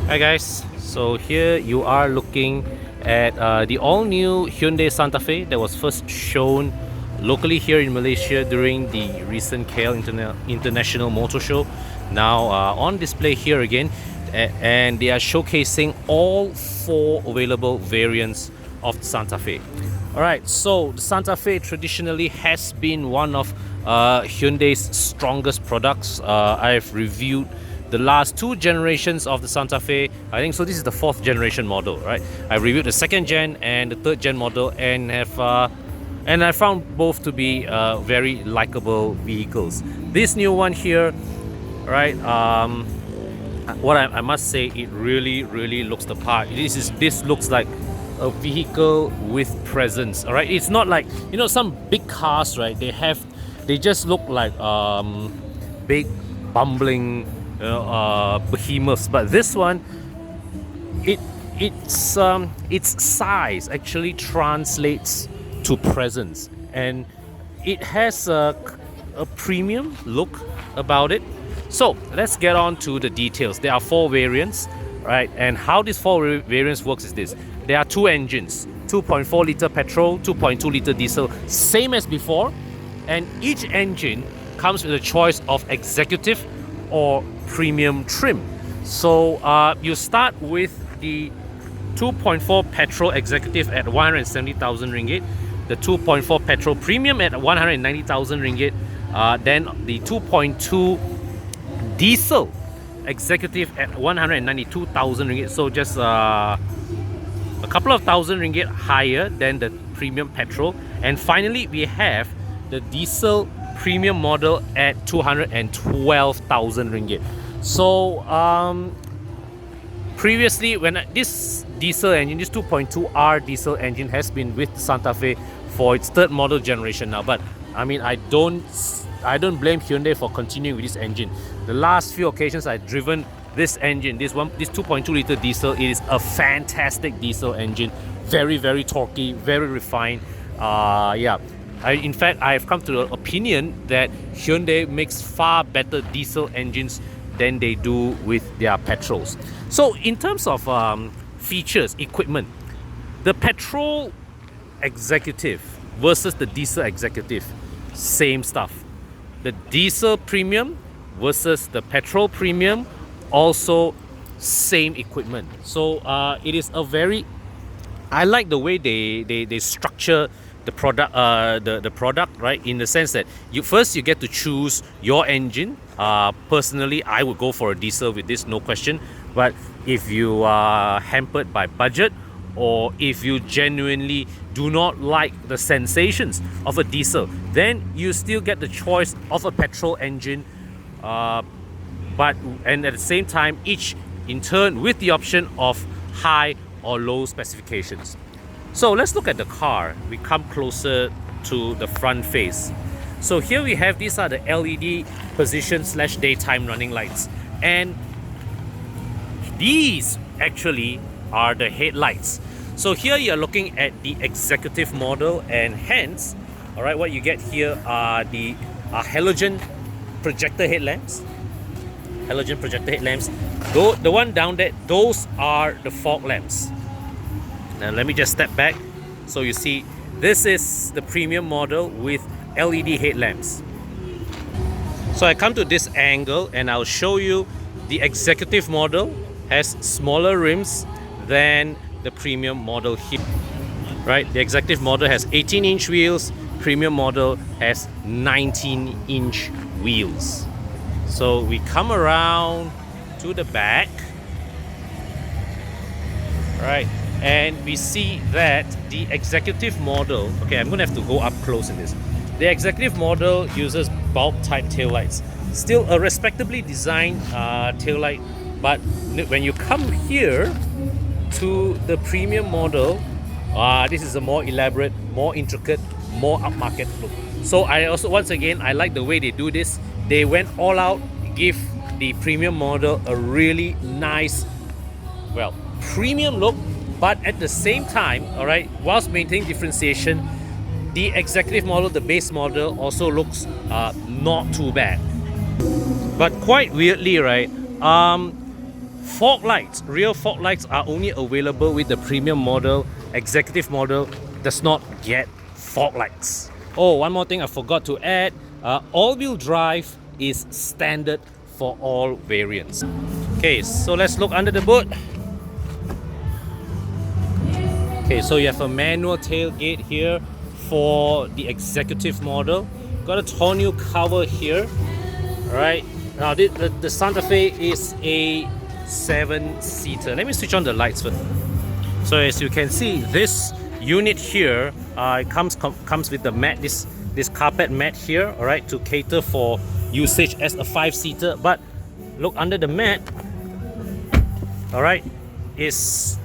Hi guys, so here you are looking at the all-new Hyundai Santa Fe that was first shown locally here in Malaysia during the recent KL International Motor Show. Now on display here again, and they are showcasing all four available variants of the Santa Fe. Alright, so the Santa Fe traditionally has been one of Hyundai's strongest products. I've reviewed the last two generations of the Santa Fe. I think so. This is the fourth generation model, right? I reviewed the second gen and the third gen model, and I found both to be very likable vehicles. This new one here, right? What I must say, it really looks the part. This looks like a vehicle with presence. All right, it's not like, you know, some big cars, right? They just look like big bumbling behemoths, but this one, its size actually translates to presence, and it has a premium look about it. So let's get on to the details. There are four variants, right? And how these four variants works is this: there are two engines, 2.4 liter petrol, 2.2 liter diesel, same as before, and each engine comes with a choice of executive or premium trim. So you start with the 2.4 petrol executive at 170,000 ringgit, the 2.4 petrol premium at 190,000 ringgit, then the 2.2 diesel executive at 192,000 ringgit. So just a couple of thousand ringgit higher than the premium petrol. And finally, we have the diesel premium model at 212,000 ringgit. So previously, when this diesel engine, this 2.2R diesel engine, has been with Santa Fe for its third model generation now, but I mean, I don't blame Hyundai for continuing with this engine. The last few occasions I've driven this engine, this 2.2 liter diesel, it is a fantastic diesel engine, very torquey, very refined. Yeah. In fact, I have come to the opinion that Hyundai makes far better diesel engines than they do with their petrols. So in terms of features, equipment, the petrol executive versus the diesel executive, same stuff. The diesel premium versus the petrol premium, also same equipment. So it is a very, I like the way they structure the product, the product, right? In the sense that you get to choose your engine. Personally, I would go for a diesel with this, no question. But if you are hampered by budget, or if you genuinely do not like the sensations of a diesel, then you still get the choice of a petrol engine. And at the same time, each in turn with the option of high or low specifications. So let's look at the car. We come closer to the front face. So here we have, these are the LED position / daytime running lights, and these actually are the headlights. So here you're looking at the executive model, and hence, all right, what you get here are the halogen projector headlamps. Halogen projector headlamps. Though the one down there, those are the fog lamps. Now let me just step back. So you see, this is the premium model with LED headlamps. So I come to this angle and I'll show you the executive model has smaller rims than the premium model here. Right, the executive model has 18-inch wheels, premium model has 19-inch wheels. So we come around to the back, right, and we see that the executive model, okay, I'm gonna have to go up close in this. The executive model uses bulb type taillights. Still a respectably designed taillight, but when you come here to the premium model, this is a more elaborate, more intricate, more upmarket look. So I also, once again, I like the way they do this. They went all out, give the premium model a really nice, well, premium look, but at the same time, all right, whilst maintaining differentiation, the executive model, the base model, also looks not too bad. But quite weirdly, right, Fog lights, rear fog lights are only available with the premium model. Executive model does not get fog lights. Oh, one more thing I forgot to add. All-wheel drive is standard for all variants. Okay, so let's look under the boot. Okay, so you have a manual tailgate here for the executive model. Got a tonneau cover here. Alright, now the Santa Fe is a 7-seater. Let me switch on the lights first. So as you can see, this unit here it comes with the mat, this carpet mat here, alright, to cater for usage as a 5-seater. But look under the mat, alright, is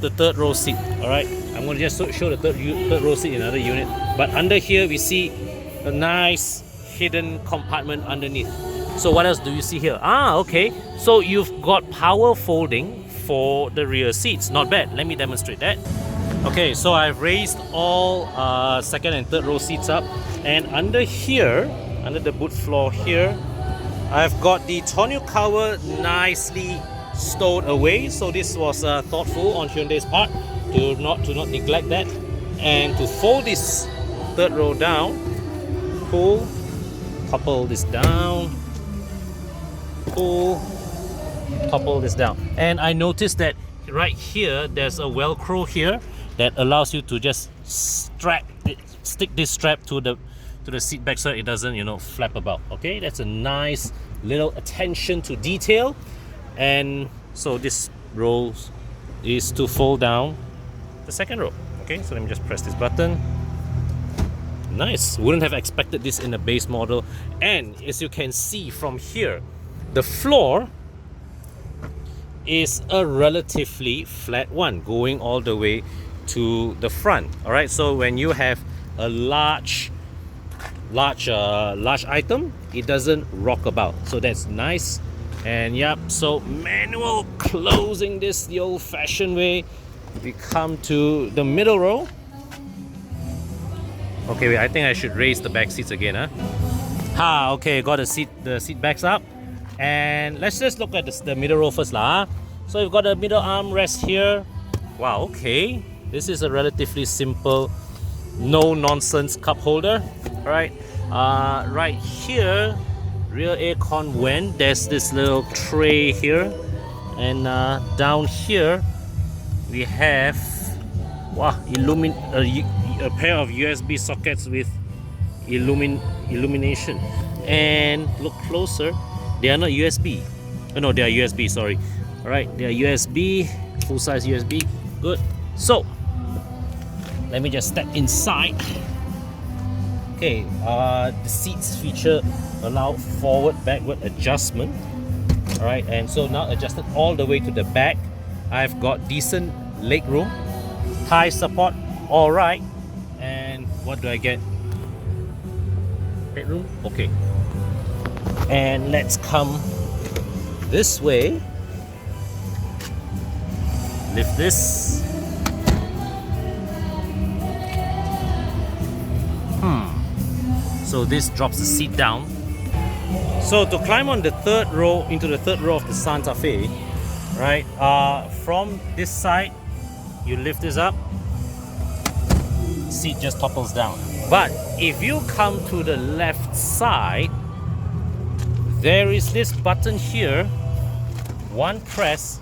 the third row seat. Alright, I'm going to just show the third row seat in another unit. But under here we see a nice hidden compartment underneath. So what else do you see here? Okay, so you've got power folding for the rear seats. Not bad. Let me demonstrate that. Okay, so I've raised all second and third row seats up, and under here, under the boot floor here, I've got the tonneau cover nicely stowed away. So this was thoughtful on Hyundai's part to not neglect that. And to fold this third row down, pull, couple this down, pull, couple this down. And I noticed that right here there's a Velcro here that allows you to just stick this strap to the seat back so it doesn't, you know, flap about. Okay, that's a nice little attention to detail. And so this row is to fold down the second row. Okay, so let me just press this button. Nice. Wouldn't have expected this in a base model. And as you can see from here, the floor is a relatively flat one going all the way to the front. Alright, so when you have a large item, it doesn't rock about. So that's nice. And yep, so manual closing this the old-fashioned way. We come to the middle row. Okay, wait, I think I should raise the back seats again, okay, got the seat backs up. And let's just look at the middle row first, So you've got a middle armrest here. Wow, okay. This is a relatively simple, no-nonsense cup holder. Alright, right here, rear aircon vent, there's this little tray here. And down here, we have a pair of USB sockets with illumination. And look closer, they are not USB. Oh no, they are USB, sorry. Alright, they are USB, full-size USB. Good. So, let me just step inside. Okay, the seats feature allow forward-backward adjustment. Alright, and so now adjusted all the way to the back. I've got decent leg room, thigh support, alright. And what do I get? Bedroom? Okay. And let's come this way. Lift this. So this drops the seat down. So to climb on the third row, into the third row of the Santa Fe, right? From this side, you lift this up, seat just topples down. But if you come to the left side, there is this button here, one press,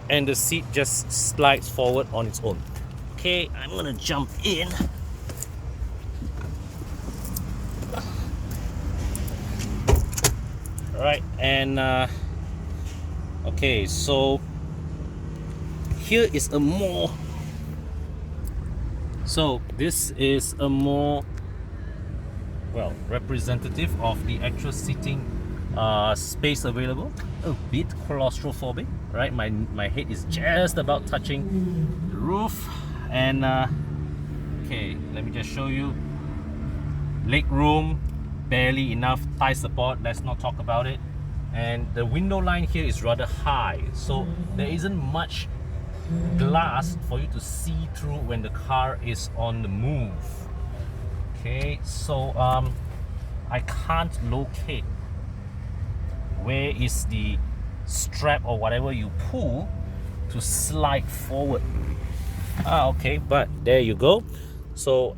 and the seat just slides forward on its own. Okay, I'm gonna jump in. Alright, and okay, so here is a more, so this is a more, well, representative of the actual seating space available. A bit claustrophobic, right? My head is just about touching the roof. And okay, let me just show you. Leg room, barely enough. Thigh support, let's not talk about it. And the window line here is rather high, so there isn't much glass for you to see through when the car is on the move. Okay, so I can't locate where is the strap or whatever you pull to slide forward. Okay, but there you go. So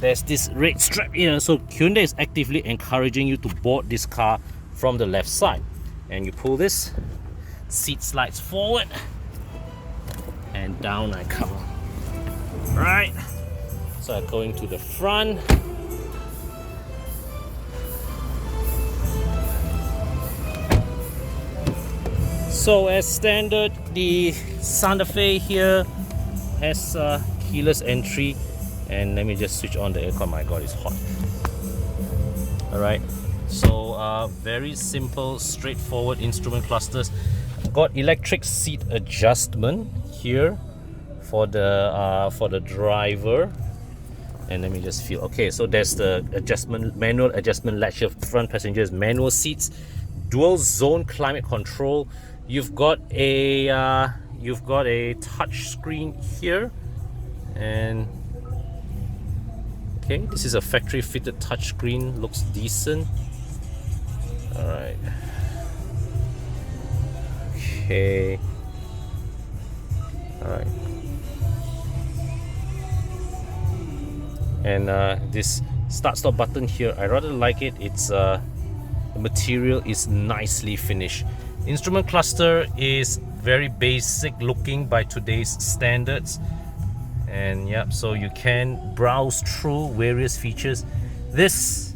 there's this red strap here. So Hyundai is actively encouraging you to board this car from the left side, and you pull this, seat slides forward, and down I come. Right. So I'm going to the front. So as standard, the Santa Fe here has keyless entry, and let me just switch on the aircon. My god, it's hot. Alright, so very simple, straightforward instrument clusters. Got electric seat adjustment here for the driver, and let me just feel. Okay, so there's the manual adjustment latch here. Front passengers manual seats, dual zone climate control. You've got a touch screen here, and okay, this is a factory fitted touch screen. Looks decent. All right. Okay. All right. And this start stop button here, I rather like it. It's the material is nicely finished. Instrument cluster is very basic looking by today's standards, and yep, so you can browse through various features. This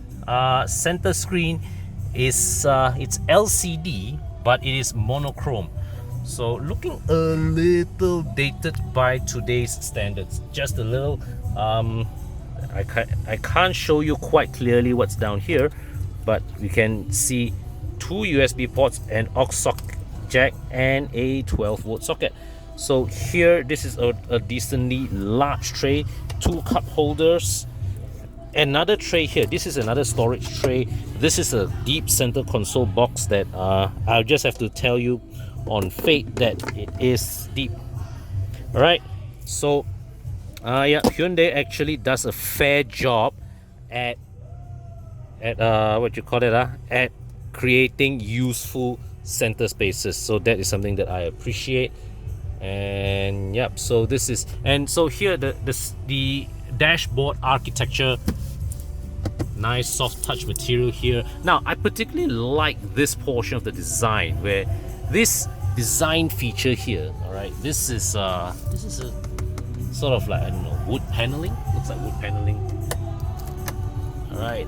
center screen is it's LCD, but it is monochrome, so looking a little dated by today's standards. Just a little. I can't show you quite clearly what's down here, but you can see 2 USB ports, an aux jack, and a 12-volt socket. So here, this is a decently large tray, 2 cup holders, another tray here. This is another storage tray. This is a deep center console box that I'll just have to tell you on fate that it is deep. All right, so yeah, Hyundai actually does a fair job at what you call it, at creating useful center spaces. So that is something that I appreciate. And yep, so this is, and so here the dashboard architecture, nice soft touch material here. Now I particularly like this portion of the design, where this design feature here, all right, this is a sort of like, I don't know, wood paneling. Looks like wood paneling. All right,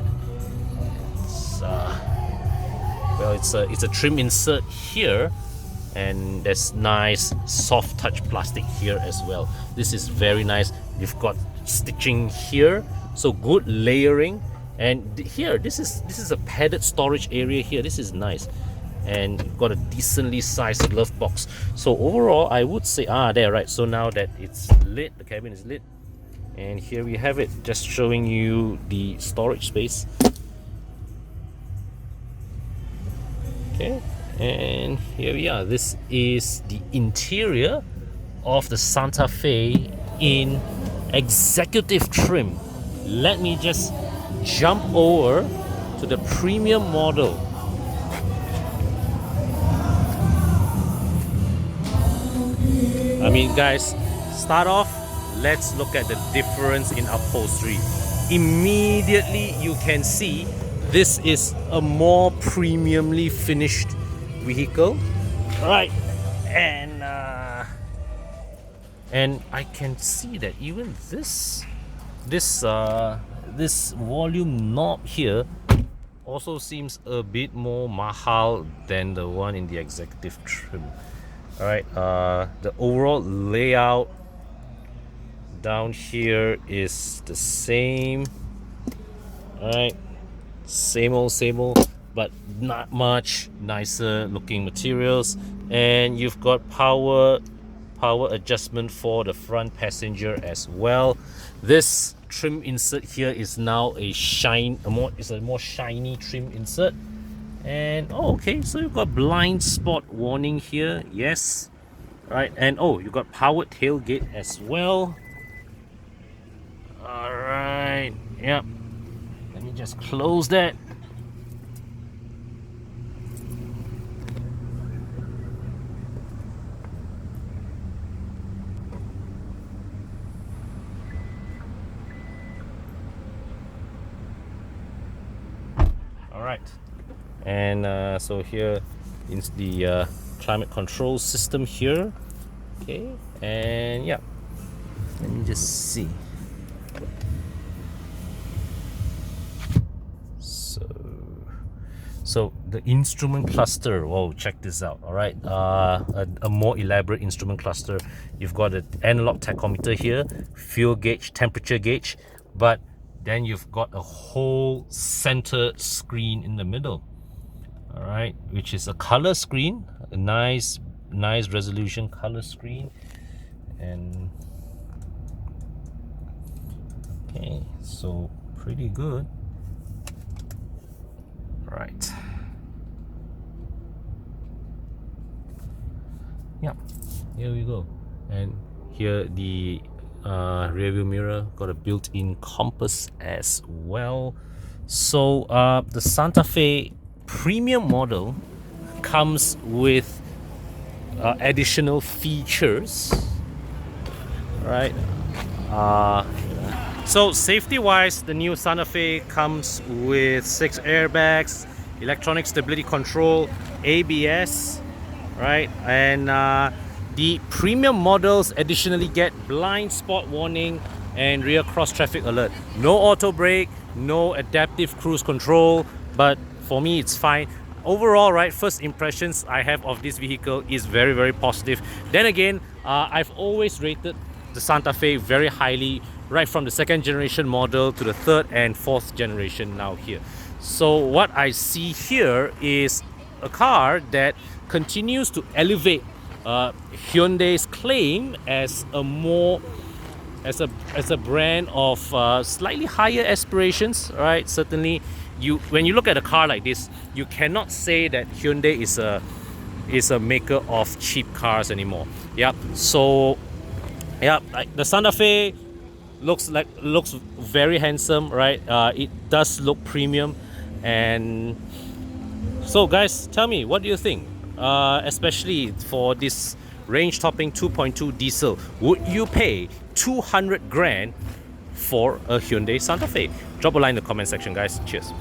it's a trim insert here, and there's nice soft touch plastic here as well. This is very nice. You've got stitching here, so good layering. And here, this is a padded storage area here. This is nice, and you've got a decently sized glove box. So overall, I would say, there, right. So now that it's lit, the cabin is lit, and here we have it, just showing you the storage space. Okay, and here we are. This is the interior of the Santa Fe in executive trim. Let me just jump over to the premium model. I mean, guys, start off, let's look at the difference in upholstery. Immediately you can see this is a more premiumly finished vehicle, right? And I can see that even this volume knob here also seems a bit more mahal than the one in the executive trim. All right, the overall layout down here is the same. All right, same old, but not much nicer looking materials. And you've got power adjustment for the front passenger as well. This trim insert here is now a more shiny trim insert. And okay, so you've got blind spot warning here, yes, right. And you've got powered tailgate as well. All right, yep. Let me just close that. right. And so here is the climate control system here. Okay, and yeah, let me just see. So the instrument cluster, whoa, check this out. All right, a more elaborate instrument cluster. You've got an analog tachometer here, fuel gauge, temperature gauge, but then you've got a whole center screen in the middle. All right, which is a color screen, a nice resolution color screen. And okay, so pretty good. Right. Yeah, here we go. And here the rear view mirror got a built-in compass as well. So the Santa Fe premium model comes with additional features, right? So safety-wise, the new Santa Fe comes with 6 airbags, electronic stability control, ABS, right? And the premium models additionally get blind spot warning and rear cross traffic alert. No auto brake, no adaptive cruise control, but for me it's fine. Overall, right, first impressions I have of this vehicle is very, very positive. Then again, I've always rated the Santa Fe very highly, right from the 2nd generation model to the 3rd and 4th generation now here. So what I see here is a car that continues to elevate Hyundai's claim as a brand of slightly higher aspirations, right? Certainly, when you look at a car like this, you cannot say that Hyundai is a maker of cheap cars anymore. Yeah. So yeah, the Santa Fe looks very handsome, right? It does look premium. And so guys, tell me, what do you think? Especially for this range-topping 2.2 diesel, would you pay 200 grand for a Hyundai Santa Fe? Drop a line in the comment section, guys. Cheers.